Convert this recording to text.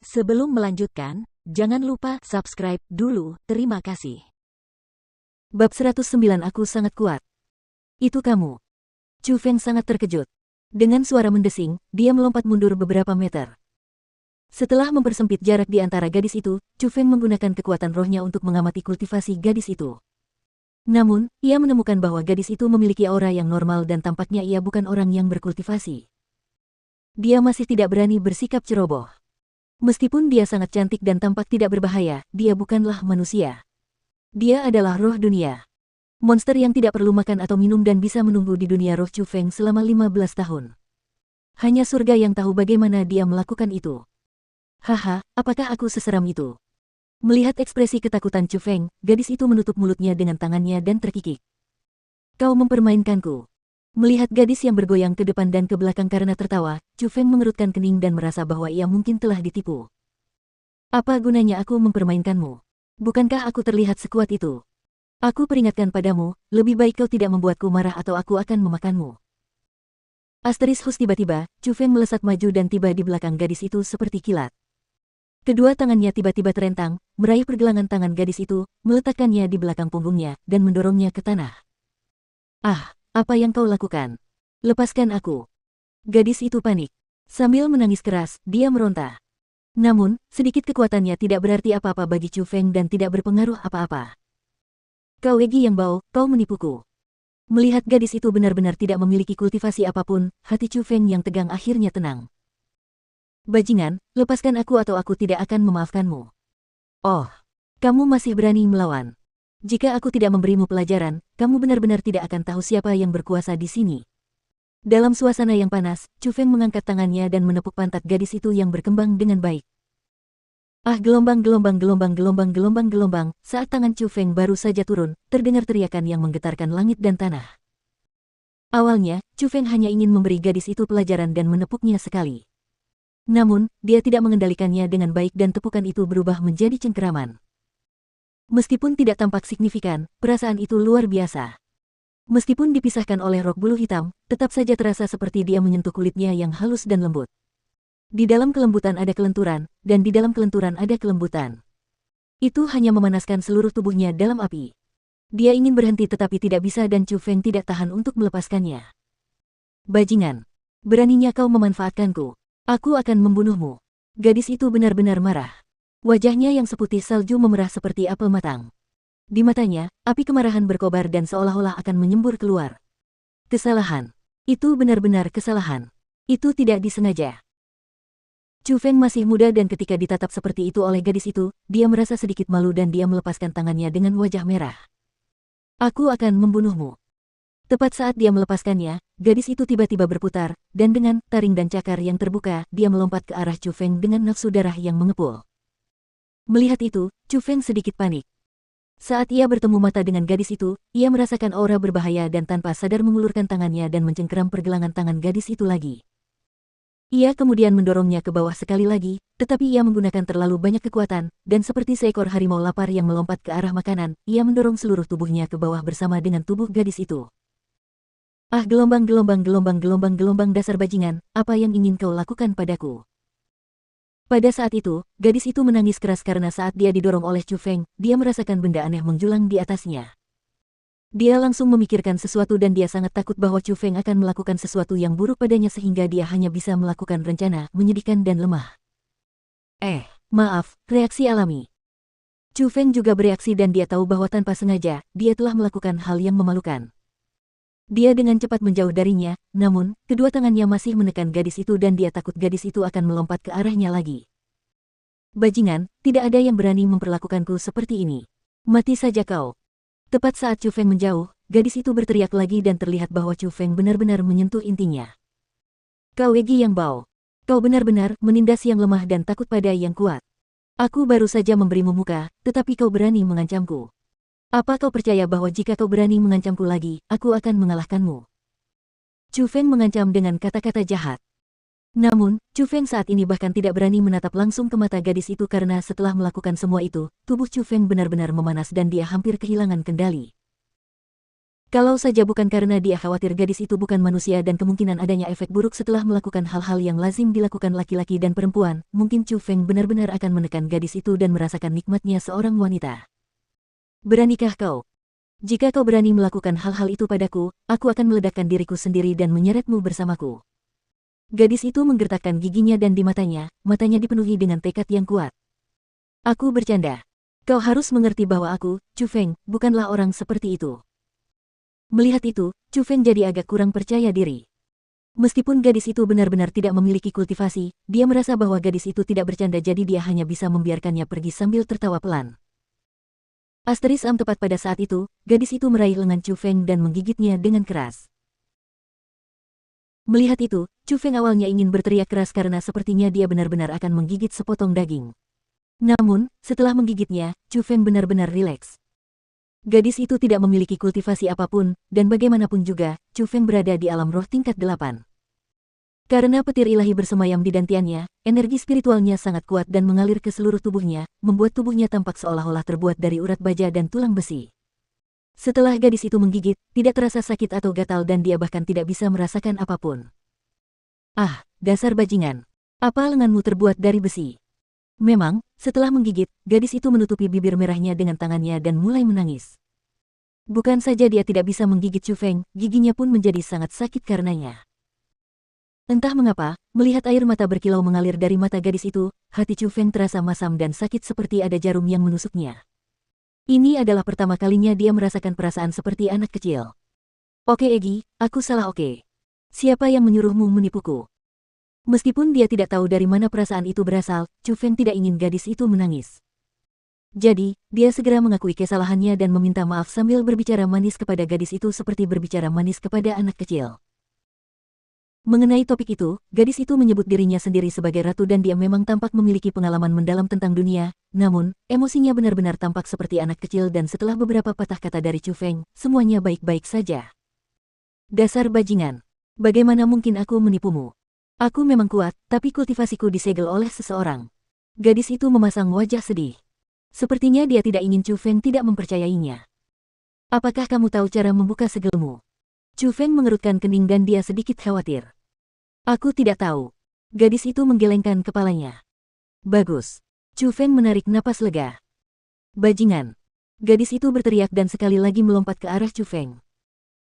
Sebelum melanjutkan, jangan lupa subscribe dulu, terima kasih. Bab 109 Aku sangat kuat. Itu kamu. Chu Feng sangat terkejut. Dengan suara mendesing, dia melompat mundur beberapa meter. Setelah mempersempit jarak di antara gadis itu, Chu Feng menggunakan kekuatan rohnya untuk mengamati kultivasi gadis itu. Namun, ia menemukan bahwa gadis itu memiliki aura yang normal dan tampaknya ia bukan orang yang berkultivasi. Dia masih tidak berani bersikap ceroboh. Meskipun dia sangat cantik dan tampak tidak berbahaya, dia bukanlah manusia. Dia adalah roh dunia. Monster yang tidak perlu makan atau minum dan bisa menunggu di dunia roh Chu Feng selama 15 tahun. Hanya surga yang tahu bagaimana dia melakukan itu. Haha, apakah aku seseram itu? Melihat ekspresi ketakutan Chu Feng, gadis itu menutup mulutnya dengan tangannya dan terkikik. Kau mempermainkanku. Melihat gadis yang bergoyang ke depan dan ke belakang karena tertawa, Chu Feng mengerutkan kening dan merasa bahwa ia mungkin telah ditipu. Apa gunanya aku mempermainkanmu? Bukankah aku terlihat sekuat itu? Aku peringatkan padamu, lebih baik kau tidak membuatku marah atau aku akan memakanmu. Hus tiba-tiba, Chu Feng melesat maju dan tiba di belakang gadis itu seperti kilat. Kedua tangannya tiba-tiba terentang, meraih pergelangan tangan gadis itu, meletakkannya di belakang punggungnya, dan mendorongnya ke tanah. Ah, apa yang kau lakukan? Lepaskan aku. Gadis itu panik. Sambil menangis keras, dia meronta. Namun, sedikit kekuatannya tidak berarti apa-apa bagi Chu Feng dan tidak berpengaruh apa-apa. Kau Egi yang bau, kau menipuku. Melihat gadis itu benar-benar tidak memiliki kultivasi apapun, hati Chu Feng yang tegang akhirnya tenang. Bajingan, lepaskan aku atau aku tidak akan memaafkanmu. Oh, kamu masih berani melawan. Jika aku tidak memberimu pelajaran, kamu benar-benar tidak akan tahu siapa yang berkuasa di sini. Dalam suasana yang panas, Chu Feng mengangkat tangannya dan menepuk pantat gadis itu yang berkembang dengan baik. Ah, gelombang, saat tangan Chu Feng baru saja turun, terdengar teriakan yang menggetarkan langit dan tanah. Awalnya, Chu Feng hanya ingin memberi gadis itu pelajaran dan menepuknya sekali. Namun, dia tidak mengendalikannya dengan baik dan tepukan itu berubah menjadi cengkeraman. Meskipun tidak tampak signifikan, perasaan itu luar biasa. Meskipun dipisahkan oleh rok bulu hitam, tetap saja terasa seperti dia menyentuh kulitnya yang halus dan lembut. Di dalam kelembutan ada kelenturan, dan di dalam kelenturan ada kelembutan. Itu hanya memanaskan seluruh tubuhnya dalam api. Dia ingin berhenti tetapi tidak bisa dan Chu Feng tidak tahan untuk melepaskannya. Bajingan, beraninya kau memanfaatkanku. Aku akan membunuhmu. Gadis itu benar-benar marah. Wajahnya yang seputih salju memerah seperti apel matang. Di matanya, api kemarahan berkobar dan seolah-olah akan menyembur keluar. Kesalahan. Itu benar-benar kesalahan. Itu tidak disengaja. Chu Feng masih muda dan ketika ditatap seperti itu oleh gadis itu, dia merasa sedikit malu dan dia melepaskan tangannya dengan wajah merah. Aku akan membunuhmu. Tepat saat dia melepaskannya, gadis itu tiba-tiba berputar, dan dengan taring dan cakar yang terbuka, dia melompat ke arah Chu Feng dengan nafsu darah yang mengepul. Melihat itu, Chu Feng sedikit panik. Saat ia bertemu mata dengan gadis itu, ia merasakan aura berbahaya dan tanpa sadar mengulurkan tangannya dan mencengkeram pergelangan tangan gadis itu lagi. Ia kemudian mendorongnya ke bawah sekali lagi, tetapi ia menggunakan terlalu banyak kekuatan, dan seperti seekor harimau lapar yang melompat ke arah makanan, ia mendorong seluruh tubuhnya ke bawah bersama dengan tubuh gadis itu. Ah, gelombang dasar bajingan, apa yang ingin kau lakukan padaku? Pada saat itu, gadis itu menangis keras karena saat dia didorong oleh Chu Feng, dia merasakan benda aneh menjulang di atasnya. Dia langsung memikirkan sesuatu dan dia sangat takut bahwa Chu Feng akan melakukan sesuatu yang buruk padanya sehingga dia hanya bisa melakukan rencana menyedihkan dan lemah. Maaf, reaksi alami. Chu Feng juga bereaksi dan dia tahu bahwa tanpa sengaja, dia telah melakukan hal yang memalukan. Dia dengan cepat menjauh darinya, namun, kedua tangannya masih menekan gadis itu dan dia takut gadis itu akan melompat ke arahnya lagi. Bajingan, tidak ada yang berani memperlakukanku seperti ini. Mati saja kau. Tepat saat Chu Feng menjauh, gadis itu berteriak lagi dan terlihat bahwa Chu Feng benar-benar menyentuh intinya. Kau Egi yang bau. Kau benar-benar menindas yang lemah dan takut pada yang kuat. Aku baru saja memberimu muka, tetapi kau berani mengancamku. Apa kau percaya bahwa jika kau berani mengancamku lagi, aku akan mengalahkanmu? Chu Feng mengancam dengan kata-kata jahat. Namun, Chu Feng saat ini bahkan tidak berani menatap langsung ke mata gadis itu karena setelah melakukan semua itu, tubuh Chu Feng benar-benar memanas dan dia hampir kehilangan kendali. Kalau saja bukan karena dia khawatir gadis itu bukan manusia dan kemungkinan adanya efek buruk setelah melakukan hal-hal yang lazim dilakukan laki-laki dan perempuan, mungkin Chu Feng benar-benar akan menekan gadis itu dan merasakan nikmatnya seorang wanita. Beranikah kau? Jika kau berani melakukan hal-hal itu padaku, aku akan meledakkan diriku sendiri dan menyeretmu bersamaku. Gadis itu menggertakkan giginya dan di matanya dipenuhi dengan tekad yang kuat. Aku bercanda. Kau harus mengerti bahwa aku, Chu Feng, bukanlah orang seperti itu. Melihat itu, Chu Feng jadi agak kurang percaya diri. Meskipun gadis itu benar-benar tidak memiliki kultivasi, dia merasa bahwa gadis itu tidak bercanda jadi dia hanya bisa membiarkannya pergi sambil tertawa pelan. Asteris tepat pada saat itu, gadis itu meraih lengan Chu Feng dan menggigitnya dengan keras. Melihat itu, Chu Feng awalnya ingin berteriak keras karena sepertinya dia benar-benar akan menggigit sepotong daging. Namun, setelah menggigitnya, Chu Feng benar-benar rileks. Gadis itu tidak memiliki kultivasi apapun, dan bagaimanapun juga, Chu Feng berada di alam roh tingkat 8. Karena petir ilahi bersemayam di dantiannya, energi spiritualnya sangat kuat dan mengalir ke seluruh tubuhnya, membuat tubuhnya tampak seolah-olah terbuat dari urat baja dan tulang besi. Setelah gadis itu menggigit, tidak terasa sakit atau gatal dan dia bahkan tidak bisa merasakan apapun. Ah, dasar bajingan. Apa lenganmu terbuat dari besi? Memang, setelah menggigit, gadis itu menutupi bibir merahnya dengan tangannya dan mulai menangis. Bukan saja dia tidak bisa menggigit Chu Feng, giginya pun menjadi sangat sakit karenanya. Entah mengapa, melihat air mata berkilau mengalir dari mata gadis itu, hati Chu Feng terasa masam dan sakit seperti ada jarum yang menusuknya. Ini adalah pertama kalinya dia merasakan perasaan seperti anak kecil. Oke Egi, aku salah oke. Siapa yang menyuruhmu menipuku? Meskipun dia tidak tahu dari mana perasaan itu berasal, Chu Feng tidak ingin gadis itu menangis. Jadi, dia segera mengakui kesalahannya dan meminta maaf sambil berbicara manis kepada gadis itu seperti berbicara manis kepada anak kecil. Mengenai topik itu, gadis itu menyebut dirinya sendiri sebagai ratu dan dia memang tampak memiliki pengalaman mendalam tentang dunia, namun, emosinya benar-benar tampak seperti anak kecil dan setelah beberapa patah kata dari Chu Feng, semuanya baik-baik saja. Dasar bajingan. Bagaimana mungkin aku menipumu? Aku memang kuat, tapi kultivasiku disegel oleh seseorang. Gadis itu memasang wajah sedih. Sepertinya dia tidak ingin Chu Feng tidak mempercayainya. Apakah kamu tahu cara membuka segelmu? Chu Feng mengerutkan kening dan dia sedikit khawatir. Aku tidak tahu. Gadis itu menggelengkan kepalanya. Bagus. Chu Feng menarik napas lega. Bajingan. Gadis itu berteriak dan sekali lagi melompat ke arah Chu Feng.